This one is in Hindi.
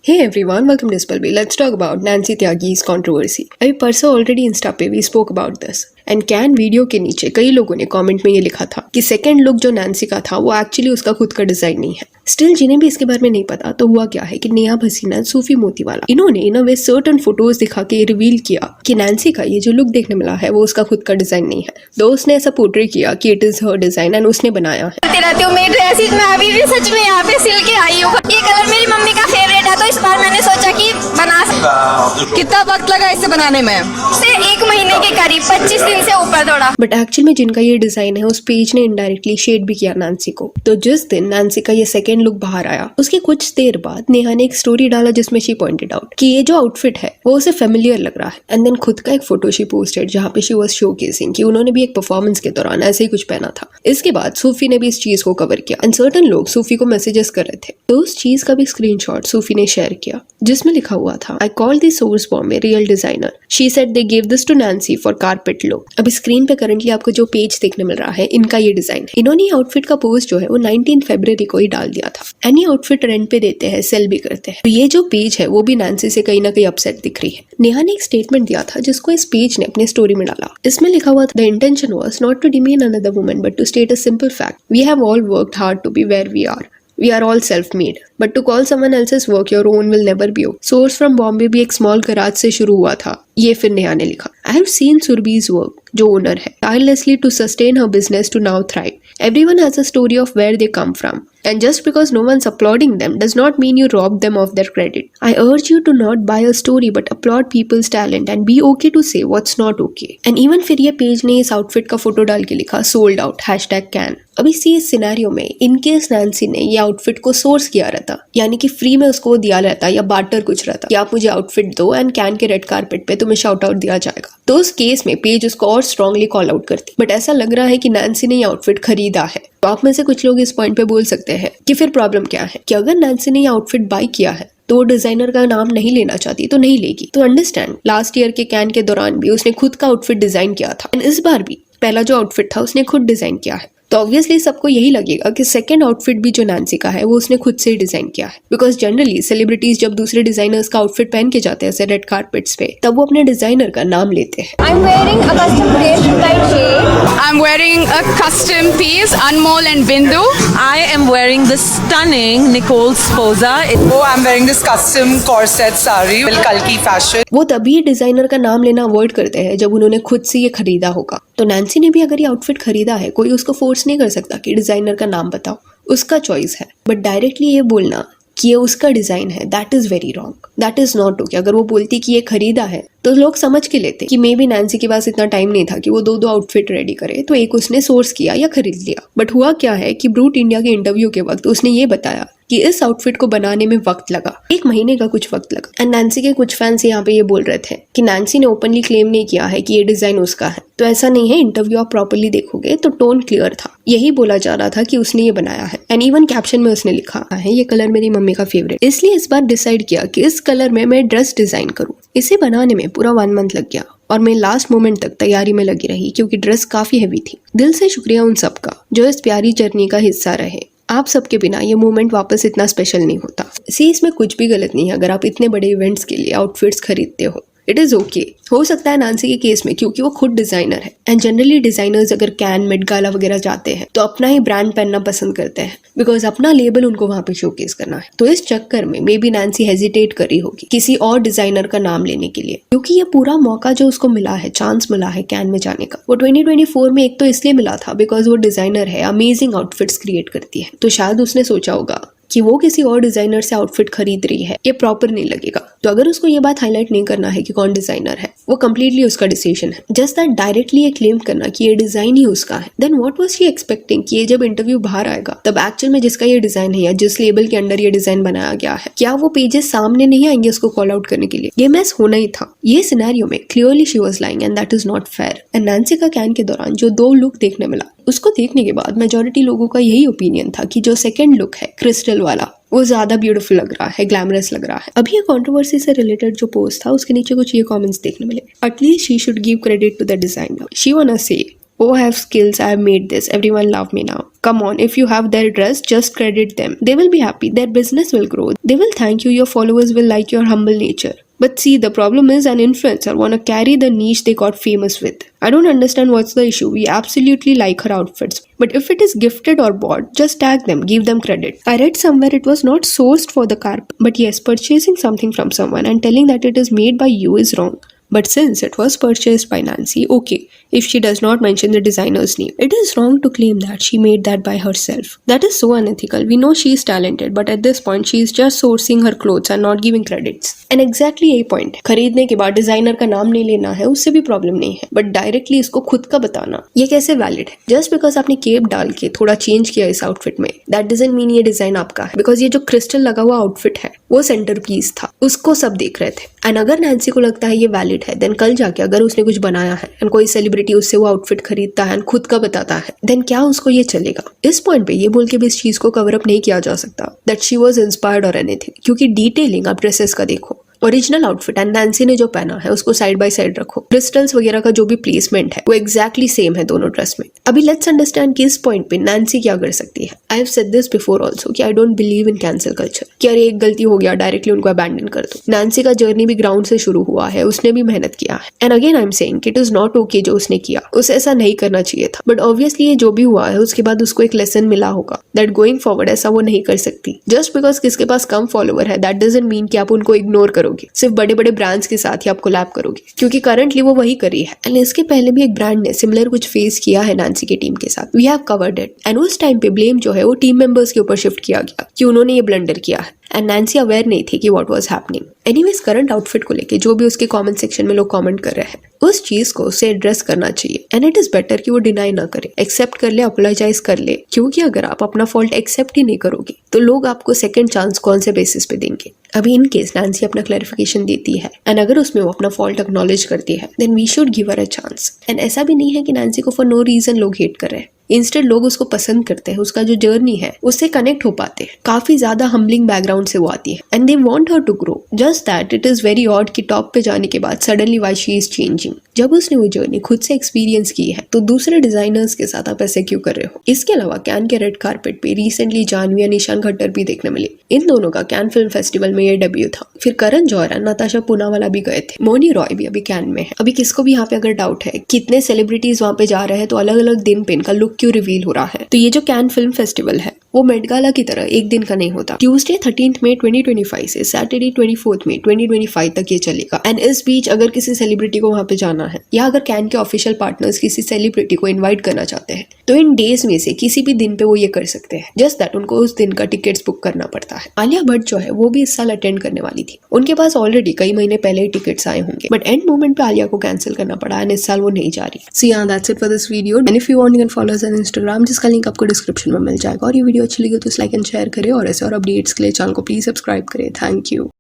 Hey everyone, welcome to Spell. Let's talk about Nancy Tyagi's controversy. अभी परसों ऑलरेडी इंस्टा पे we spoke about this and can video के नीचे कई लोगों ने कमेंट में ये लिखा था कि सेकंड लुक जो नैन्सी का था वो एक्चुअली उसका खुद का डिजाइन नहीं है। स्टिल जिन्हें भी इसके बारे में नहीं पता तो हुआ क्या है कि नेहा भसीन एंड सूफी मोतीवाला इन्होंने इन अ वे सर्टेन फोटोज दिखा के रिवील किया कि नैन्सी का ये जो लुक देखने मिला है वो उसका खुद का डिजाइन नहीं है। दोस्त ने ऐसा पोर्ट्रे किया कि it is her design and उसने बनाया है। रहती हूँ मेरी ड्रेसेस मैं अभी भी सच में यहाँ पे सिल के आई हूँ। ये कलर मेरी मम्मी का फेवरेट है तो इस बार मैंने सोचा कि बना सकती। कितना वक्त लगा इसे बनाने में? से 1 महीने के करीब 25 दिन से ऊपर थोड़ा। बट एक्चुअल में जिनका ये डिजाइन है उस पेज ने इनडायरेक्टली शेड भी किया नैन्सी को। तो जिस दिन नैन्सी का ये सेकंड लुक बाहर आया उसके कुछ देर बाद नेहा ने एक स्टोरी डाला जिसमें शी पॉइंटेड आउट कि ये जो आउटफिट है वो उसे फेमिलियर लग रहा है एंड देन खुद का एक फोटो शी पोस्टेड जहाँ पे शी वाज शोकेसिंग कि उन्होंने भी एक परफॉर्मेंस के दौरान ऐसे ही कुछ पहना था। इसके बाद सूफी ने भी इस चीज को कवर किया एंड सर्टेन लोग सूफी को मैसेजेस कर रहे थे तो उस चीज का भी स्क्रीनशॉट सूफी ने शेयर किया जिसमें लिखा हुआ था I call the source Bombay real designer she said they give this to Nancy for carpet look. अब स्क्रीन पे करंटली आपको जो पेज देखने मिल रहा है इनका ये डिजाइन है। इन्होंने आउटफिट का पोस्ट जो है वो 19 फरवरी को ही डाल दिया था। एनी आउटफिट रेंट पे देते हैं, सेल भी करते हैं। तो ये जो पेज है वो भी नैन्सी से कहीं ना कहीं अपसेट दिख रही है। नेहा ने एक स्टेटमेंट दिया था जिसको इस पेज ने अपने स्टोरी में डाला। इसमें लिखा हुआ था the intention was not to demean another woman but to state a simple fact we have all worked hard to be where we are. We are all self-made, but to call someone else's work your own will never be okay. Source from Bombay भी एक small garage से शुरू हुआ था। ये फिर नेहा ने लिखा I have seen Surbhi's work, जो ओनर है, tirelessly to sustain her business to now thrive. Everyone has a story of where they come from. And just because no one's applauding them does not mean you rob them of their credit. I urge you to not buy a story but applaud people's talent and be okay to say what's not okay. And even फिर ये पेज ने इस आउटफिट का फोटो डाल के लिखा sold out #can. अब इसी इस सिनेरियो में इनकेस नैन्सी ने ये आउटफिट को सोर्स किया रहता यानी कि फ्री में उसको दिया रहता या बार्टर कुछ रहता कि आप मुझे आउटफिट दो एंड कैन के रेड कारपेट पे तुम्हें शाउट आउट दिया जाएगा तो उस केस में पेज उसको और स्ट्रांगली कॉल आउट करती। बट ऐसा लग रहा है कि नैन्सी ने ये आउटफिट खरीदा है। तो आप में से कुछ लोग इस पॉइंट पे बोल सकते हैं कि फिर प्रॉब्लम क्या है कि अगर नैन्सी ने ये आउटफिट बाय किया है तो वो डिजाइनर का नाम नहीं लेना चाहती तो नहीं लेगी। तो अंडरस्टैंड लास्ट ईयर के कैन के दौरान भी उसने खुद का आउटफिट डिजाइन किया था एंड इस बार भी पहला जो आउटफिट था उसने खुद डिजाइन किया है। तो ऑब्वियसली सबको यही लगेगा कि सेकंड आउटफिट भी जो नैन्सी का है वो उसने खुद से ही डिजाइन किया है बिकॉज जनरली सेलिब्रिटीज जब दूसरे डिजाइनर्स का आउटफिट पहन के जाते हैं रेड कारपेट्स पे तब वो अपने डिजाइनर का नाम लेते हैं। I'm wearing a custom piece by Jay. I'm wearing a custom piece, Anmol and Bindu. I am wearing the stunning Nicole Sposa. Oh, I'm wearing this custom corset sari, Kalki fashion. वो तभी डिजाइनर का नाम लेना अवॉइड करते हैं जब उन्होंने खुद से ये खरीदा होगा। तो नैन्सी ने भी अगर ये आउटफिट खरीदा है कोई उसको फोर्स नहीं कर सकता कि डिजाइनर का नाम बताओ, उसका चॉइस है। बट डायरेक्टली ये बोलना कि ये उसका डिजाइन है that is very wrong, that is not okay. अगर वो बोलती कि ये खरीदा है तो लोग समझ के लेते कि मे बी नैन्सी के पास इतना टाइम नहीं था कि वो दो आउटफिट रेडी करे तो एक उसने सोर्स किया या खरीद लिया। बट हुआ क्या है कि ब्रूट इंडिया के इंटरव्यू के वक्त उसने ये बताया कि इस आउटफिट को बनाने में वक्त लगा, 1 महीने का कुछ वक्त लगा। एंड नैन्सी के कुछ फैंस यहाँ पे ये बोल रहे थे कि नैन्सी ने ओपनली क्लेम नहीं किया है कि ये डिजाइन उसका है। तो ऐसा नहीं है, इंटरव्यू आप प्रॉपर्ली देखोगे तो टोन क्लियर था, यही बोला जा रहा था कि उसने ये बनाया है। एंड इवन कैप्शन में उसने लिखा है ये कलर मेरी मम्मी का फेवरेट, इसलिए इस बार डिसाइड किया कि इस कलर में मैं ड्रेस डिजाइन करूँ। इसे बनाने में पूरा 1 मंथ लग गया और मैं लास्ट मोमेंट तक तैयारी में लगी रही क्योंकि ड्रेस काफी हेवी थी। दिल से शुक्रिया उन सबका जो इस प्यारी जर्नी का हिस्सा रहे। आप सबके बिना ये मोमेंट वापस इतना स्पेशल नहीं होता। इसमें कुछ भी गलत नहीं है अगर आप इतने बड़े इवेंट्स के लिए आउटफिट्स खरीदते हो, इट इज ओके। हो सकता है नैन्सी के केस में क्योंकि वो खुद डिजाइनर है एंड जनरली डिजाइनर्स अगर कैन मेट गाला वगैरह जाते हैं तो अपना ही ब्रांड पहनना पसंद करते हैं बिकॉज अपना लेबल उनको वहां पे शोकेस करना है। तो इस चक्कर में मे बी नैन्सी हेजिटेट कर रही होगी किसी और डिजाइनर का नाम लेने के लिए क्योंकि ये पूरा मौका जो उसको मिला है, चांस मिला है कैन में जाने का, वो 2024 में एक तो इसलिए मिला था बिकॉज वो डिजाइनर है, अमेजिंग आउटफिट्स क्रिएट करती है। तो शायद उसने सोचा होगा कि वो किसी और डिजाइनर से आउटफिट खरीद रही है, ये प्रॉपर नहीं लगेगा। तो अगर उसको ये बात हाईलाइट नहीं करना है कि कौन डिजाइनर है, वो कम्प्लीटली उसका डिसीजन है। जस्ट दैट डायरेक्टली ये क्लेम करना कि ये डिजाइन ही उसका है, then what was she expecting कि ये जब इंटरव्यू बाहर आएगा तब एक्चुअल में जिसका ये डिजाइन है या जिस लेबल के अंडर ये डिजाइन बनाया गया है, क्या वो पेजेस सामने नहीं आएंगे उसको कॉल आउट करने के लिए? ये मैस होना ही था। ये सिनेरियो में clearly she was lying and that is not fair. And Nancy का कैन के दौरान जो 2 लुक देखने मिला उसको देखने के बाद मेजोरिटी लोगों का यही ओपिनियन था कि जो सेकंड लुक है क्रिस्टल वाला वो ज्यादा ब्यूटीफुल लग रहा है, ग्लैमरस लग रहा है। अभी ये कंट्रोवर्सी से रिलेटेड जो पोस्ट था उसके नीचे कुछ ये कमेंट्स देखने मिले। At least she should give credit to the designer. She want to say Oh, I have skills, I have made this, everyone love me now. Come on, if you have their dress, just credit them. They will be happy, their business will grow. They will thank you, your followers will like your humble nature. But see, the problem is an influencer wanna carry the niche they got famous with. I don't understand what's the issue. We absolutely like her outfits. But if it is gifted or bought, just tag them, give them credit. I read somewhere it was not sourced for the car. But yes, purchasing something from someone and telling that it is made by you is wrong. But since it was purchased by Nancy, okay, if she does not mention the designer's name, it is wrong to claim that she made that by herself. That is so unethical. We know she is talented, but at this point she is just sourcing her clothes and not giving credits. And exactly यही point है. खरीदने के बाद डिजाइनर का नाम नहीं लेना है, उससे भी प्रॉब्लम नहीं है. बट डायरेक्टली इसको खुद का बताना, ये कैसे वैलिड है? जस्ट बिकॉज आपने केप डाल के थोड़ा चेंज किया इस आउटफिट में, दैट डजंट मीन ये डिजाइन आपका है. बिकॉज ये जो क्रिस्टल लगा हुआ आउटफिट है वो सेंटर पीस था, उसको सब देख रहे थे. एंड अगर नैन्सी को लगता है ये वैलिड है, देन कल जाके अगर उसने कुछ बनाया है एंड कोई सेलिब्रिटी उससे वो आउटफिट खरीदता है एंड खुद का बताता है, देन क्या उसको ये चलेगा? इस पॉइंट पे ये बोल के भी इस चीज को कवर अप नहीं किया जा सकता दैट शी वाज इंस्पायर्ड और एनीथिंग, क्योंकि डिटेलिंग आप ड्रेसेस का देखो, ओरिजिनल आउटफिट एंड नैन्सी ने जो पहना है उसको साइड बाय साइड रखो, क्रिस्टल्स वगैरह का जो भी प्लेसमेंट है वो एग्जैक्टली सेम है दोनों ड्रेस में. अभी लेट्स अंडरस्टैंड कि इस पॉइंट पे नैन्सी क्या कर सकती है. I have said this before also कि I don't believe in cancel culture, कि अरे एक गलती हो गया डायरेक्टली उनको अबैंडन कर दो. नैन्सी का जर्नी भी ग्राउंड से शुरू हुआ है, उसने भी मेहनत किया है. And again I am saying it is not okay जो उसने किया, उसे ऐसा नहीं करना चाहिए था. बट ऑब्वियसली ये जो भी हुआ है उसके बाद उसको एक लेसन मिला होगा दैट गोइंग फॉरवर्ड ऐसा वो नहीं कर सकती. जस्ट बिकॉज किसके पास कम फॉलोवर है दैट डजंट मीन कि आप उनको इग्नोर करोगे, सिर्फ बड़े बड़े ब्रांड्स के साथ ही आप कोलैब करोगे, क्योंकि करंटली वो वही करी है. एंड इसके पहले भी एक ब्रांड ने सिमिलर कुछ फेस किया है नैन्सी की टीम के साथ. We have covered it. And उस टाइम पे ब्लेम जो है वो टीम मेंबर्स के ऊपर शिफ्ट किया गया कि उन्होंने ये ब्लंडर किया है एंड नैन्सी अवेयर नहीं थी कि what was happening. Anyways current outfit को लेके जो भी उसके कमेंट सेक्शन में लोग कमेंट कर रहे हैं, उस चीज को उसे एड्रेस करना चाहिए. एंड इट इज बेटर कि वो डिनाई ना करे, एक्सेप्ट कर ले, अपोलोजाइज कर ले. क्योंकि अगर आप अपना फॉल्ट एक्सेप्ट ही नहीं करोगे तो लोग आपको सेकंड चांस कौन से बेसिस पे देंगे. अभी इन केस नैन्सी अपना क्लैरिफिकेशन देती है एंड अगर उसमें वो अपना फॉल्ट एक्नॉलेज करती है then we should give her a chance. And ऐसा भी नहीं है कि नैन्सी को फॉर नो रीजन लोग हेट कर रहे हैं. इंस्टेड लोग उसको पसंद करते हैं, उसका जो जर्नी है उससे कनेक्ट हो पाते हैं. काफी ज्यादा हम्बलिंग बैकग्राउंड से वो आती है and they want her to grow. Just that it is very odd कि टॉप पे जाने के बाद suddenly why she is changing. जब उसने वो जर्नी खुद से एक्सपीरियंस की है तो दूसरे डिजाइनर्स के साथ आप ऐसे क्यों कर रहे हो. इसके अलावा कैन के रेड कारपेट पे रिसेंटली जानवी और निशान खट्टर भी देखने मिले. इन दोनों का कैन फिल्म फेस्टिवल में ये डेब्यू था. फिर करण जौहर और नताशा पूनावाला भी गए थे. मोनी रॉय भी अभी कैन में है. अभी किसको भी यहाँ पे अगर डाउट है कितने सेलिब्रिटीज वहाँ पे जा रहे हैं तो अलग अलग दिन पे इनका लुक क्यों रिवील हो रहा है, तो ये जो कैन फिल्म फेस्टिवल है वो मेट गाला की तरह एक दिन का नहीं होता. ट्यूसडे 13 मई 2025 से सैटरडे 24 मई 2025 तक ये चलेगा. एंड इस बीच अगर किसी सेलिब्रिटी को वहाँ पे जाना है या अगर कैन के ऑफिशियल पार्टनर्स किसी सेलिब्रिटी को इन्वाइट करना चाहते हैं तो इन डेज में से किसी भी दिन पे वो ये कर सकते हैं. जस्ट दैट उनको उस दिन का टिकट्स बुक करना पड़ता है. आलिया भट्ट जो है वो भी इस साल अटेंड करने वाली थी. उनके पास ऑलरेडी कई महीने पहले ही टिकट्स आए होंगे बट एंड मोमेंट पे आलिया को कैंसिल करना पड़ा एंड इस साल वो नहीं जा रही. सो या that's it for this video. And if you want you can follow us on Instagram, जिसका लिंक आपको डिस्क्रिप्शन में मिल जाएगा. और ये वीडियो अच्छी लगी तो लाइक एंड शेयर करें और ऐसे और अपडेट्स के लिए चैनल को प्लीज सब्सक्राइब करें. Thank you.